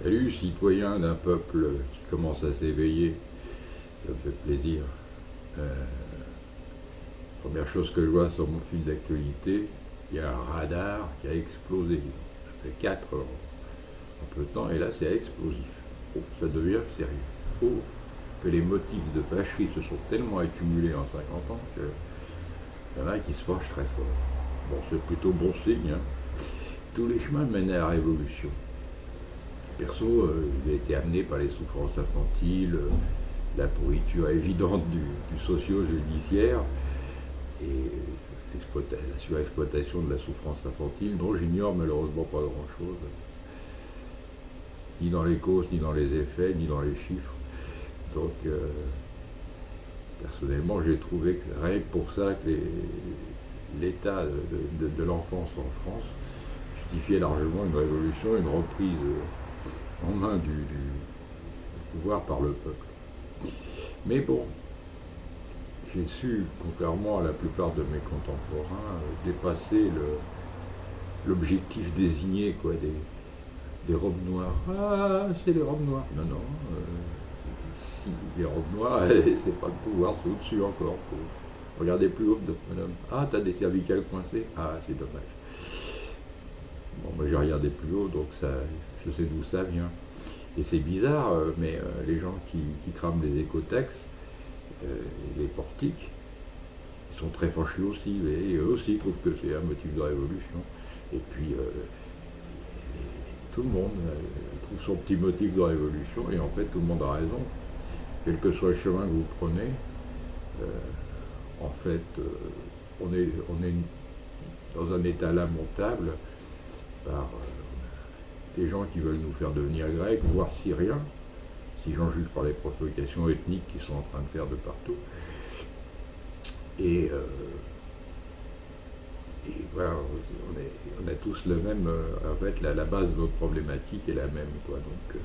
Salut, citoyen d'un peuple qui commence à s'éveiller, ça me fait plaisir. Euh, Première chose que je vois sur mon fil d'actualité, il y a un radar qui a explosé. Ça fait 4 ans, un peu de temps, et là c'est explosif. Oh, ça devient sérieux. Oh, que les motifs de fâcherie se sont tellement accumulés en 50 ans qu'il y en a qui se fâchent très fort. Bon, c'est plutôt bon signe, hein. Tous les chemins mènent à la révolution. Perso, il a été amené par les souffrances infantiles, la pourriture évidente du socio-judiciaire et la surexploitation de la souffrance infantile, dont j'ignore malheureusement pas grand-chose, ni dans les causes, ni dans les effets, ni dans les chiffres. Donc, personnellement, j'ai trouvé que rien que pour ça, que l'état de l'enfance en France justifiait largement une révolution, une reprise en main du pouvoir par le peuple. Mais bon, j'ai su, contrairement à la plupart de mes contemporains, dépasser l'objectif désigné, quoi, des robes noires. Ah, c'est les robes noires. Non, non, si, les robes noires, c'est pas le pouvoir, c'est au-dessus encore. Regardez plus haut, madame. Ah, t'as des cervicales coincées. Ah, c'est dommage. Bon, moi j'ai regardé plus haut, donc ça, je sais d'où ça vient. Et c'est bizarre, mais les gens qui crament les écotaxes, les portiques, ils sont très fâchés aussi, et eux aussi trouvent que c'est un motif de révolution. Et puis tout le monde trouve son petit motif de révolution, et en fait tout le monde a raison. Quel que soit le chemin que vous prenez, euh, en fait, on est dans un état lamentable par des gens qui veulent nous faire devenir grecs, voire syriens, si j'en juge par les provocations ethniques qu'ils sont en train de faire de partout. Et, voilà, on a tous le même. En fait, la base de notre problématique est la même, quoi. Donc,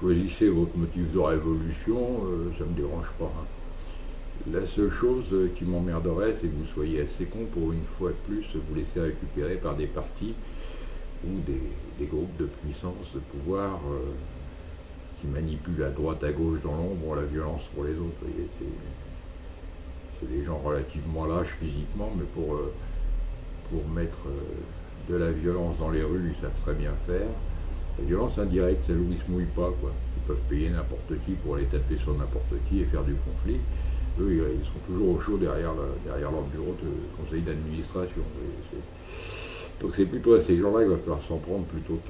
choisissez votre motif de révolution, ça ne me dérange pas, hein. La seule chose qui m'emmerderait, c'est que vous soyez assez con pour une fois de plus vous laisser récupérer par des partis ou des groupes de puissance, de pouvoir qui manipulent à droite, à gauche, dans l'ombre, la violence pour les autres. Vous voyez, c'est des gens relativement lâches physiquement, mais pour mettre de la violence dans les rues, ils savent très bien faire. La violence indirecte, c'est où ils se mouillent pas, quoi. Ils peuvent payer n'importe qui pour aller taper sur n'importe qui et faire du conflit. Eux, ils sont toujours au chaud derrière leur bureau de conseil d'administration. Donc c'est plutôt à ces gens-là qu'il va falloir s'en prendre plutôt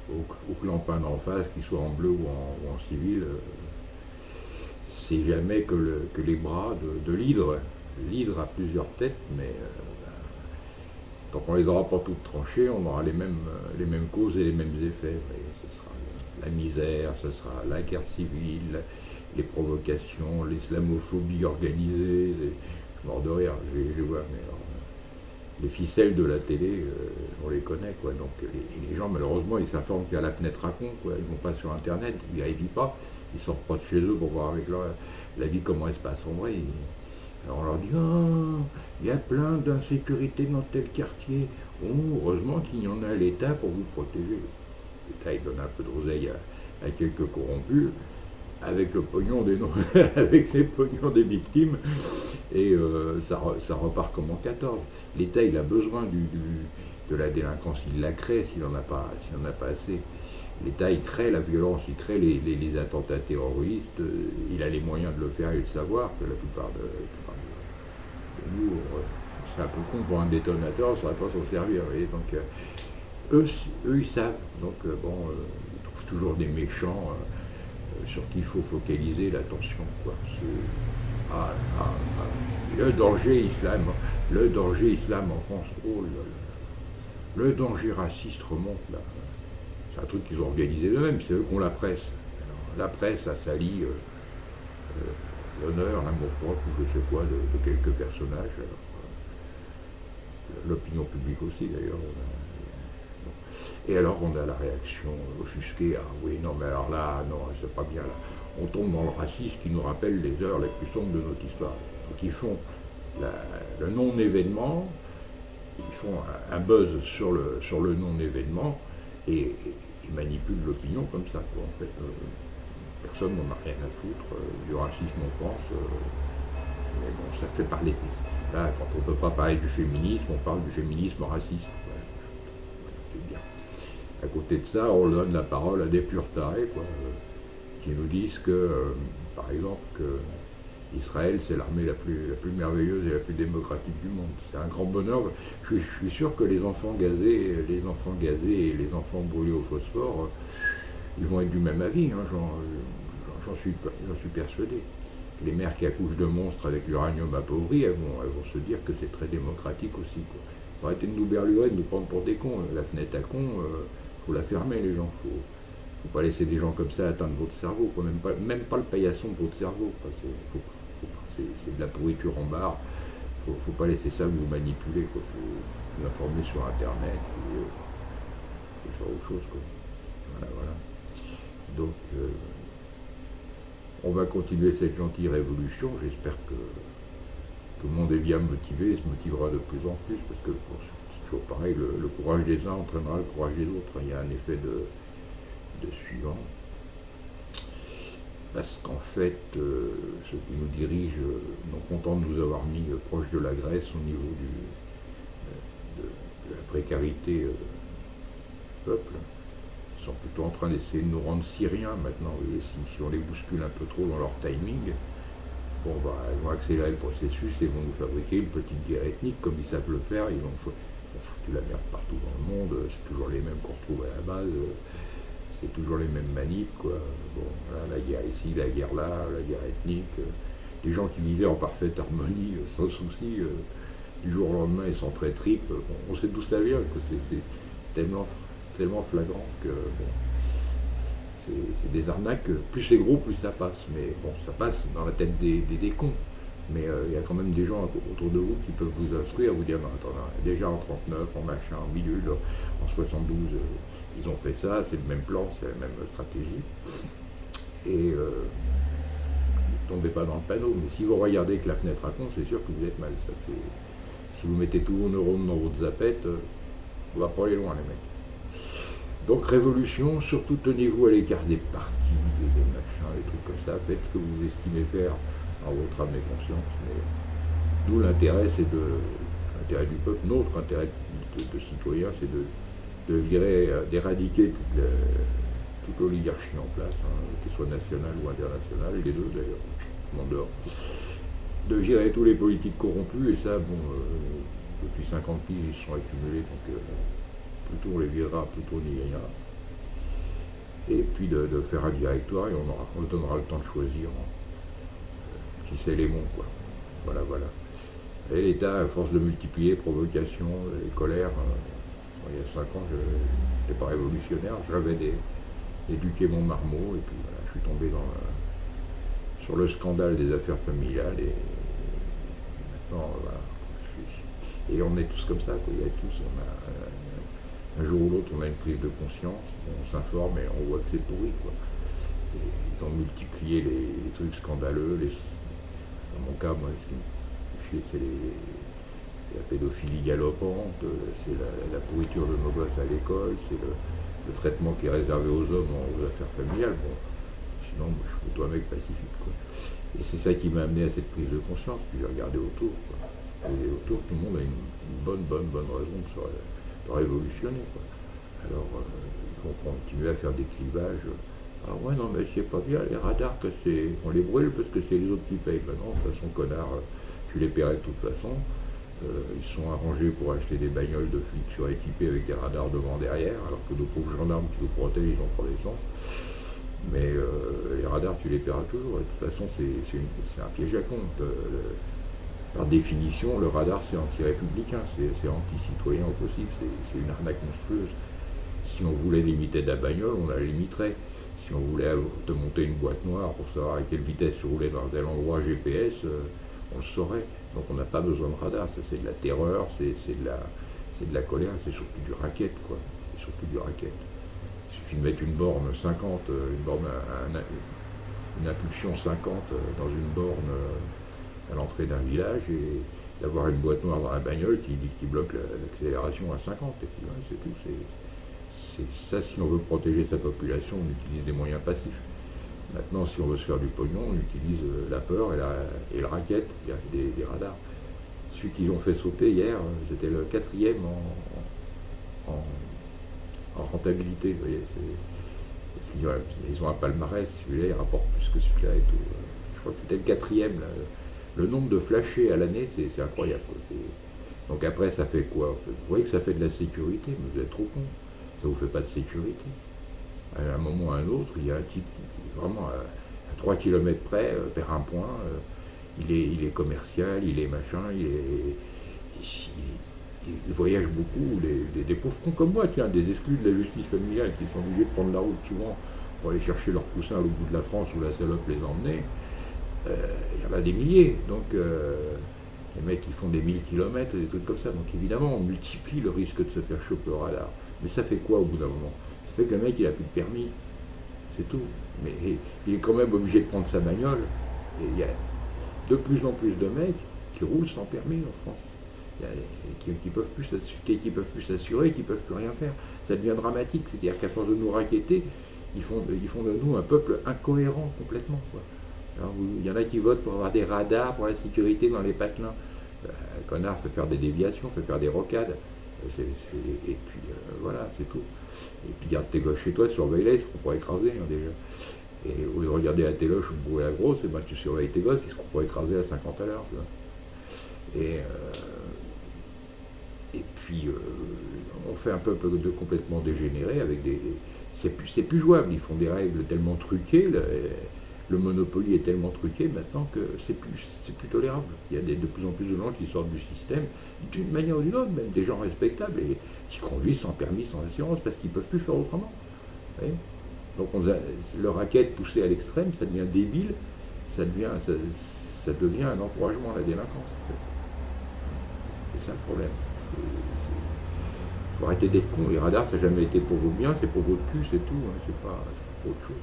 au clampin d'en face, qu'il soit en bleu ou en civil. C'est jamais que les bras de l'hydre. L'hydre a plusieurs têtes, mais tant qu'on les aura pas toutes tranchées, on aura les mêmes causes et les mêmes effets. Ce sera la misère, ce sera la guerre civile, les provocations, l'islamophobie organisée. Je mords de rire, je vois, mais alors, les ficelles de la télé, on les connaît, quoi. Donc les gens, malheureusement, ils s'informent qu'à la fenêtre à con, quoi. Ils vont pas sur Internet, ils vérifient pas, ils sortent pas de chez eux pour voir avec la vie comment elle se passe en vrai. Alors on leur dit, oh, il y a plein d'insécurité dans tel quartier. Oh, heureusement qu'il y en a à l'État pour vous protéger. L'État, il donne un peu d'oseille à quelques corrompus, avec le pognon des avec les pognons des victimes, et ça repart comme en 14. L'État, il a besoin de la délinquance, il la crée s'il n'en a pas assez. L'État, il crée la violence, il crée les attentats terroristes, il a les moyens de le faire et de savoir que la plupart de nous, c'est un peu con pour un détonateur, on ne saurait pas s'en servir. Vous voyez. Donc, eux, ils savent. Donc, bon, ils trouvent toujours des méchants sur qui il faut focaliser l'attention, quoi. Ah, ah, ah, le danger islam en France, oh là là, le danger raciste remonte là. C'est un truc qu'ils ont organisé eux-mêmes, c'est eux qui ont la presse. Alors, la presse a sali l'honneur, l'amour-propre ou je sais quoi de quelques personnages. Alors, l'opinion publique aussi d'ailleurs. Et alors on a la réaction offusquée, ah oui, non mais alors là, non, c'est pas bien là. On tombe dans le racisme qui nous rappelle les heures les plus sombres de notre histoire. Donc ils font le non-événement, ils font un buzz sur le non-événement, et manipule l'opinion comme ça, quoi. En fait, personne n'en a rien à foutre du racisme en France, mais bon, ça fait parler. Là, quand on ne peut pas parler du féminisme, on parle du féminisme raciste. Ouais, c'est bien. À côté de ça, on donne la parole à des purs tarés, quoi, qui nous disent que, par exemple, que Israël, c'est l'armée la plus merveilleuse et la plus démocratique du monde. C'est un grand bonheur. Je suis sûr que les enfants gazés et les enfants brûlés au phosphore, ils vont être du même avis, hein, j'en suis persuadé. Les mères qui accouchent de monstres avec l'uranium appauvri, elles vont se dire que c'est très démocratique aussi, quoi. Faut arrêter de nous berlurer, de nous prendre pour des cons. La fenêtre à cons, faut la fermer, les gens. Faut pas laisser des gens comme ça atteindre votre cerveau, quoi. Même pas le paillasson de votre cerveau, quoi. C'est de la pourriture en barre. Faut pas laisser ça vous manipuler, quoi. Faut vous informer sur Internet et faire autre chose, quoi. Voilà. Donc, on va continuer cette gentille révolution. J'espère que tout le monde est bien motivé et se motivera de plus en plus, parce que bon, c'est toujours pareil, le courage des uns entraînera le courage des autres. Il y a un effet de suivant. Parce qu'en fait, ceux qui nous dirigent, non contents de nous avoir mis proche de la Grèce au niveau de la précarité du peuple, sont plutôt en train d'essayer de nous rendre syriens maintenant. Vous voyez, si on les bouscule un peu trop dans leur timing, bon, ils vont accélérer le processus et vont nous fabriquer une petite guerre ethnique comme ils savent le faire. Ils ont foutu la merde partout dans le monde, c'est toujours les mêmes qu'on retrouve à la base. C'est toujours les mêmes manips, quoi. Bon, voilà, la guerre ici, la guerre là, la guerre ethnique. Des gens qui vivaient en parfaite harmonie, sans souci, du jour au lendemain, ils sont très tripes. Bon, on sait d'où ça vient, que c'est tellement flagrant que bon, c'est des arnaques. Plus c'est gros, plus ça passe. Mais bon, ça passe dans la tête des cons. Mais il y a quand même des gens autour de vous qui peuvent vous instruire, vous dire, non, attends, déjà en 39, en machin, en bidule, en 72, ils ont fait ça, c'est le même plan, c'est la même stratégie. Et ne tombez pas dans le panneau. Mais si vous regardez que la fenêtre à con, c'est sûr que vous êtes mal. Si vous mettez tous vos neurones dans votre zapette, on va pas aller loin, les mecs. Donc révolution, surtout tenez-vous à l'écart des partis, des machins, des trucs comme ça. Faites ce que vous estimez faire en votre âme et conscience. Mais nous, l'intérêt, c'est l'intérêt du peuple, notre intérêt de citoyen, c'est d'éradiquer toute l'oligarchie en place, hein, qu'elle soit nationale ou internationale, les deux d'ailleurs, en dehors. De virer tous les politiques corrompus, et ça, bon, depuis 50 piges, ils se sont accumulés, donc plutôt on les virera, plutôt on y ira. Et puis de faire un directoire, et on donnera le temps de choisir qui c'est les bons, quoi. Voilà. Et l'État, à force de multiplier provocation et colère, il y a 5 ans, je n'étais pas révolutionnaire, je rêvais d'éduquer mon marmot, et puis voilà, je suis tombé sur le scandale des affaires familiales, et maintenant, voilà. Et on est tous comme ça, quoi. Il y a tous, un jour ou l'autre, on a une prise de conscience, on s'informe et on voit que c'est pourri, quoi. Et ils ont multiplié les trucs scandaleux, dans mon cas, moi, ce qui me fait, c'est la pédophilie galopante, c'est la pourriture de nos gosses à l'école, c'est le traitement qui est réservé aux hommes aux affaires familiales. Bon, sinon, moi, je suis plutôt un mec pacifique, quoi. Et c'est ça qui m'a amené à cette prise de conscience. Puis j'ai regardé autour, quoi. Et autour, tout le monde a une bonne raison de révolutionner, quoi. Alors, ils vont continuer à faire des clivages. Ah ouais, non, mais c'est pas bien, les radars, on les brûle parce que c'est les autres qui payent. Ben non, de toute façon, connard, tu les paierais de toute façon. Ils se sont arrangés pour acheter des bagnoles de flics suréquipées avec des radars devant derrière, alors que nos pauvres gendarmes qui nous protègent, ils n'ont pas d'essence. Mais les radars, tu les paieras toujours. Et de toute façon, c'est un piège à compte. Par définition, le radar, c'est anti-républicain, c'est anti-citoyen au possible, c'est une arnaque monstrueuse. Si on voulait limiter de la bagnole, on la limiterait. Si on voulait te monter une boîte noire pour savoir à quelle vitesse tu roulais dans tel endroit GPS, on le saurait. Donc on n'a pas besoin de radar, ça c'est de la terreur, c'est de la colère, c'est surtout du racket, quoi. C'est surtout du racket. Il suffit de mettre une borne 50, une impulsion 50 dans une borne à l'entrée d'un village et d'avoir une boîte noire dans la bagnole qui bloque l'accélération à 50. Et puis ouais, c'est tout. C'est ça, si on veut protéger sa population, on utilise des moyens passifs. Maintenant, si on veut se faire du pognon, on utilise la peur et le racket, des radars. Celui qu'ils ont fait sauter hier, c'était le quatrième en, en rentabilité. Vous voyez, ils ont un palmarès, celui-là il rapporte plus que celui-là et tout. Je crois que c'était le quatrième. Là. Le nombre de flashés à l'année, c'est incroyable. Quoi. Donc après, ça fait quoi? Vous voyez que ça fait de la sécurité, mais vous êtes trop con. Ça vous fait pas de sécurité. À un moment ou à un autre, il y a un type qui vraiment à 3 km près perd un point. Il est commercial, il est machin, il voyage beaucoup. Des pauvres cons comme moi, tiens, des exclus de la justice familiale qui sont obligés de prendre la route souvent pour aller chercher leurs poussins à l'autre bout de la France où la salope les emmenait. Il y en a des milliers. Donc les mecs qui font des 1000 km et des trucs comme ça. Donc évidemment, on multiplie le risque de se faire choper au radar. Mais ça fait quoi au bout d'un moment? Ça fait que le mec, il a plus de permis. C'est tout. Mais il est quand même obligé de prendre sa bagnole. Et il y a de plus en plus de mecs qui roulent sans permis en France. Qui ne peuvent plus s'assurer, qui ne peuvent plus rien faire. Ça devient dramatique. C'est-à-dire qu'à force de nous raqueter, ils font de nous un peuple incohérent complètement. Quoi. Alors, il y en a qui votent pour avoir des radars pour la sécurité dans les patelins. Un connard fait faire des déviations, fait faire des rocades. Et puis voilà, c'est tout. Et puis garde tes gosses chez toi, surveille-les, ils se feront pas écraser déjà. Et au lieu de regarder la téloche ou bourrer la grosse, et ben, tu surveilles tes gosses, ils se feront pas écraser à 50 à l'heure. Et puis on fait un peuple complètement dégénéré avec des. C'est plus jouable, ils font des règles tellement truquées. Le Monopoly est tellement truqué maintenant que c'est plus tolérable. Il y a de plus en plus de gens qui sortent du système d'une manière ou d'une autre, même des gens respectables et qui conduisent sans permis, sans assurance, parce qu'ils ne peuvent plus faire autrement. Donc le racket poussé à l'extrême, ça devient débile, ça devient un encouragement à la délinquance. En fait. C'est ça le problème. Il faut arrêter d'être con. Les radars, ça n'a jamais été pour vos biens, c'est pour votre cul, c'est tout. Hein. C'est pas pour autre chose.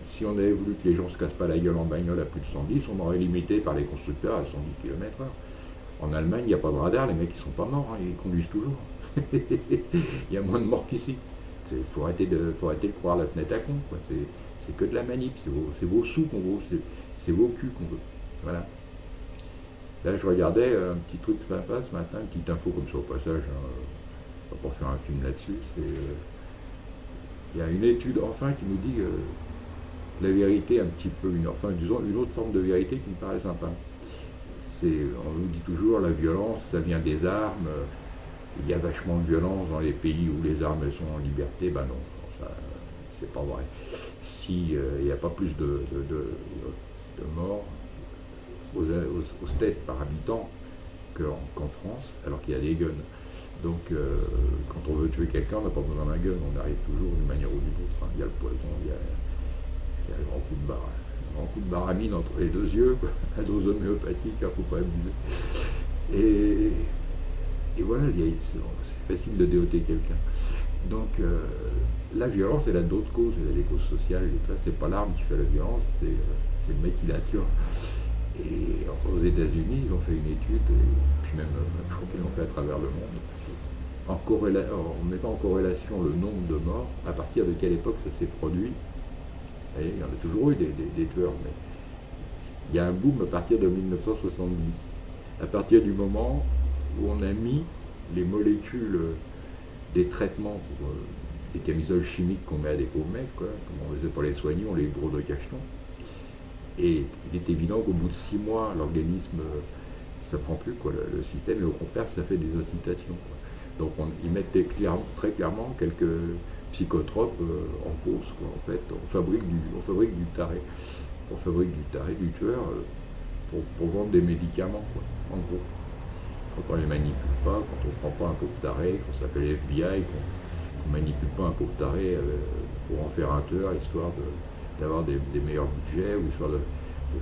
Si on avait voulu que les gens ne se cassent pas la gueule en bagnole à plus de 110, on aurait limité par les constructeurs à 110 km/h. En Allemagne, il n'y a pas de radar, les mecs ils sont pas morts, hein, ils conduisent toujours. Il y a moins de morts qu'ici. Il faut arrêter de croire la fenêtre à con. Quoi. C'est que de la manip, c'est vos sous qu'on veut, c'est vos culs qu'on veut. Voilà. Là, je regardais un petit truc sympa ce matin, une petite info comme ça au passage, hein, pas pour faire un film là-dessus. Il y a une étude enfin qui nous dit la vérité un petit peu, disons une autre forme de vérité qui me paraît sympa. On nous dit toujours la violence, ça vient des armes. Il y a vachement de violence dans les pays où les armes sont en liberté. Ben non, ça, c'est pas vrai. Si il n'y a pas plus de morts aux States par habitant qu'en France, alors qu'il y a des guns. Donc quand on veut tuer quelqu'un, on n'a pas besoin d'un gun, on arrive toujours d'une manière ou d'une autre. Hein. Il y a le poison, il y a le grand coup de barre. Un coup de baramine entre les deux yeux, quoi. La dose homéopathique, il ne faut pas abuser. Et voilà, c'est facile de déoter quelqu'un. Donc la violence, elle a d'autres causes, elle a des causes sociales, c'est pas l'arme qui fait la violence, c'est le mec qui la tire. Et aux États-Unis, ils ont fait une étude, et puis même, je crois qu'ils l'ont fait à travers le monde, en mettant en corrélation le nombre de morts, à partir de quelle époque ça s'est produit. Et il y en a toujours eu des tueurs, mais il y a un boom à partir de 1970. À partir du moment où on a mis les molécules des traitements pour des camisoles chimiques qu'on met à des pauvres mecs, quoi, comme on faisait pour les soigner, on les gros de cachetons. Et il est évident qu'au bout de 6 mois, l'organisme, ça prend plus, quoi, le système, et au contraire, ça fait des incitations. Quoi. Donc ils mettent très clairement quelques psychotropes en cause, quoi. En fait, on fabrique du taré. On fabrique du taré, du tueur, pour vendre des médicaments, quoi, en gros. Quand on les manipule pas, quand on prend pas un pauvre taré, qu'on s'appelle FBI, qu'on manipule pas un pauvre taré pour en faire un tueur, histoire d'avoir des meilleurs budgets, ou histoire de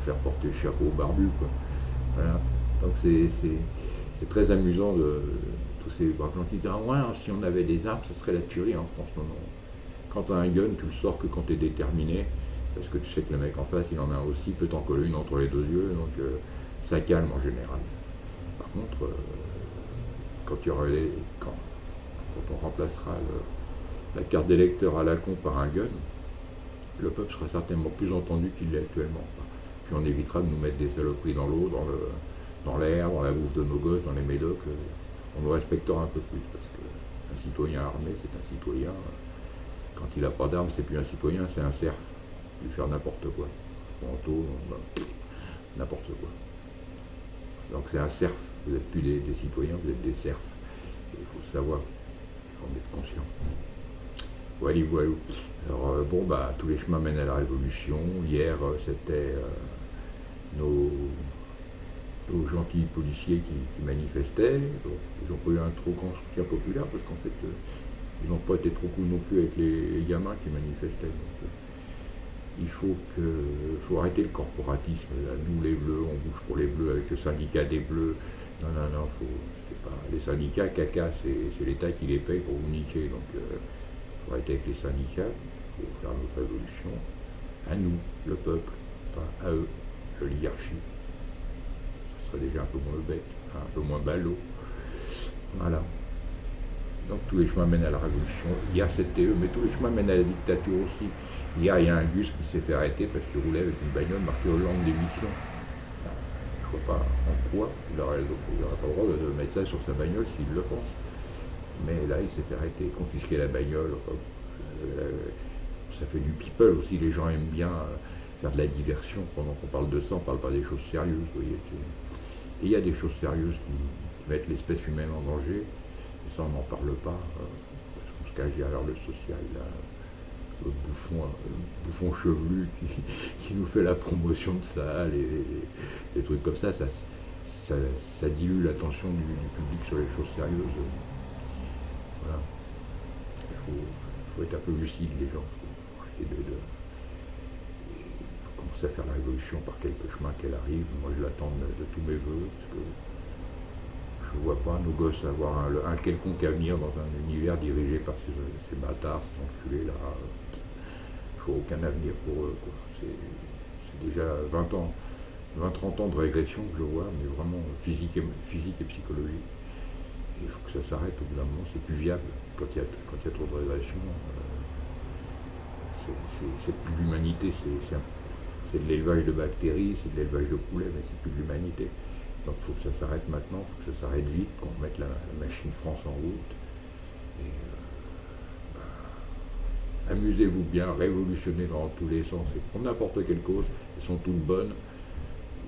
faire porter le chapeau au barbu, quoi. Voilà. Donc c'est très amusant de tous ces braves gens qui disent ah ouais, si on avait des armes, ce serait la tuerie en France. Non, non. Quand tu as un gun, tu le sors que quand tu es déterminé, parce que tu sais que le mec en face, il en a aussi, peut t'en coller une entre les deux yeux, donc ça calme en général. Par contre, quand quand on remplacera la carte d'électeur à la con par un gun, le peuple sera certainement plus entendu qu'il l'est actuellement. Puis on évitera de nous mettre des saloperies dans l'eau, dans l'air, dans la bouffe de nos gosses, dans les médocs. On nous respectera un peu plus, parce qu'un citoyen armé, c'est un citoyen. Quand il n'a pas d'armes, c'est plus un citoyen, c'est un serf. Il peut faire n'importe quoi. Manteau, n'importe quoi. Donc c'est un serf. Vous n'êtes plus des citoyens, vous êtes des serfs. Et il faut le savoir, il faut en être conscient. Voilà, voilà. Alors tous les chemins mènent à la révolution. Hier, c'était nos gentils policiers qui manifestaient. Ils n'ont pas eu un trop grand soutien populaire parce qu'en fait, ils n'ont pas été trop cool non plus avec les gamins qui manifestaient. Donc, il faut arrêter le corporatisme. Là, nous, les Bleus, on bouge pour les Bleus avec le syndicat des Bleus. Non, c'est pas les syndicats, caca, c'est l'État qui les paye pour vous niquer. Donc, il faut arrêter avec les syndicats. Il faut faire notre révolution. À nous, le peuple, pas à eux, l'oligarchie. Ce serait déjà un peu moins bête, un peu moins ballot. Voilà. Donc tous les chemins mènent à la révolution. Il y a cette TE, mais tous les chemins mènent à la dictature aussi. Hier, il y a un Gus qui s'est fait arrêter parce qu'il roulait avec une bagnole marquée Hollande d'émission. Je ne vois pas en quoi il n'aurait pas le droit de mettre ça sur sa bagnole s'il le pense. Mais là, il s'est fait arrêter, confisquer la bagnole. Enfin, ça fait du people aussi. Les gens aiment bien faire de la diversion. Pendant qu'on parle de ça, on ne parle pas des choses sérieuses. Vous voyez. Et il y a des choses sérieuses qui mettent l'espèce humaine en danger. Et ça, on n'en parle pas, parce qu'on se cache derrière le social, là, le bouffon chevelu qui nous fait la promotion de ça, les trucs comme ça, ça dilue l'attention du public sur les choses sérieuses. Voilà. Il faut être un peu lucide, les gens. Il faut arrêter faut commencer à faire la révolution par quelque chemin qu'elle arrive. Moi, je l'attends de tous mes voeux, parce que je ne vois pas nos gosses avoir un quelconque avenir dans un univers dirigé par ces bâtards, ces enculés-là. Je vois aucun avenir pour eux. C'est déjà 20-30 ans de régression que je vois, mais vraiment physique et psychologique. Et il faut que ça s'arrête au bout d'un moment, c'est plus viable. Quand il y a trop de régression, c'est plus de l'humanité, c'est de l'élevage de bactéries, c'est de l'élevage de poulets, mais c'est plus de l'humanité. Donc il faut que ça s'arrête maintenant, il faut que ça s'arrête vite, qu'on mette la machine France en route. Et amusez-vous bien, révolutionnez dans tous les sens, et pour n'importe quelle cause, elles sont toutes bonnes.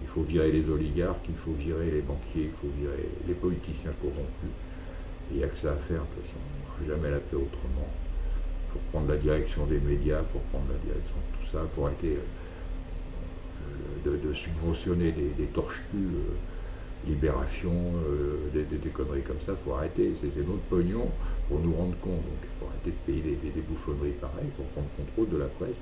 Il faut virer les oligarques, il faut virer les banquiers, il faut virer les politiciens corrompus. Et il n'y a que ça à faire, de toute façon, on ne va jamais la paix autrement. Il faut reprendre la direction des médias, il faut reprendre la direction de tout ça, il faut arrêter de subventionner des torches-culs. Libération, des conneries comme ça, il faut arrêter, c'est notre pognon pour nous rendre compte, donc il faut arrêter de payer des bouffonneries pareilles, il faut reprendre contrôle de la presse,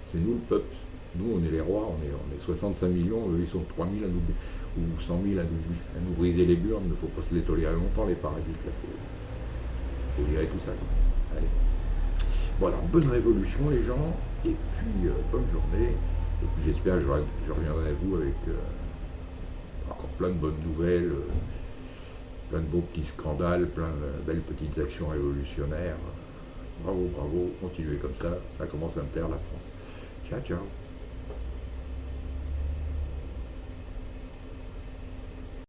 c'est nous le peuple, nous on est les rois, on est 65 millions, eux ils sont 3000 ou 100 000 à nous briser les burnes, il ne faut pas se les tolérer longtemps les parasites, là, faut virer tout ça. Allez. Voilà, bonne révolution les gens, et puis bonne journée, et puis j'espère que je reviendrai à vous avec encore plein de bonnes nouvelles, plein de beaux petits scandales, plein de belles petites actions révolutionnaires. Bravo, bravo, continuez comme ça commence à me plaire la France. Ciao, ciao.